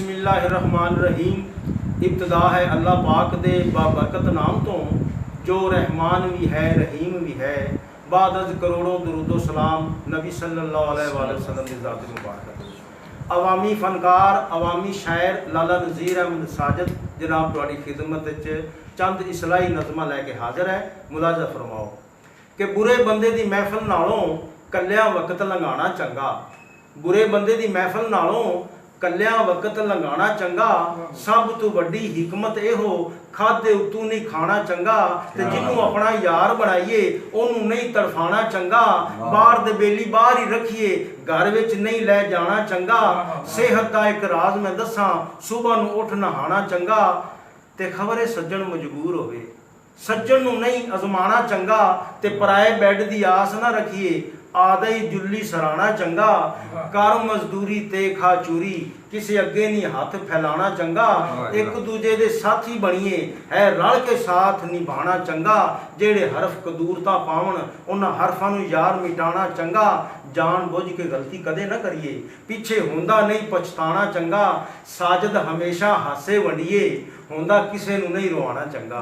बिस्मिल्लाहिर्रहमानिर्रहीम। इब्तदा है अल्लाह पाक दे बाबरकत नाम तो जो रहमान भी है रहीम भी है। बाद अज करोड़ों दुरूदो सलाम नबी सल्लल्लाहु अलैहि वसल्लम की ज़ात मुबारक। अवामी फनकार अवामी शायर लाला नज़ीर अहमद साजिद जनाब तुहाडी खिदमत चंद इसलाही नज़मां लैके हाज़र है। मुलाजा फरमाओ कि बुरे बंदे दी महफिल नालों कल्लिया वक्त लंघाना चंगा। बुरे बंदे दी महफिल नालों कल्लिया वक्त लंघाना चंगा। सब तो वड्डी हिकमत इहो खादे उतू नहीं खाना चंगा। ते जिन्हों अपना यार बनाइए उन्होंने नहीं तड़फाना चंगा। बाहर दे बेली बाहर ही रखिए घर विच नहीं लै जाना चंगा। सेहत का एक राज मैं दसा सुबह नूं उठ नहाना चंगा। ते खबरे सज्जन मजबूर होवे सज्जन नूं नहीं अजमाना चंगा। ते पराए बैड दी आस ना रखिए आदा ही जुल्ली सराना चंगा। कर मजदूरी ते खा चूरी किसी अगे नहीं हाथ फैलाना चंगा। एक दूजे दे साथी बनिए है रल के साथ निभाना चंगा। जेड़े हरफ कदूरता पावन उन्हां हरफां नूं यार मिटाना चंगा। जान बुझ के गलती कदे ना करिए पीछे होंदा नहीं पछताना चंगा। साजिद हमेशा हासे वंडिए होंदा किसे नूं नहीं रोआना चंगा।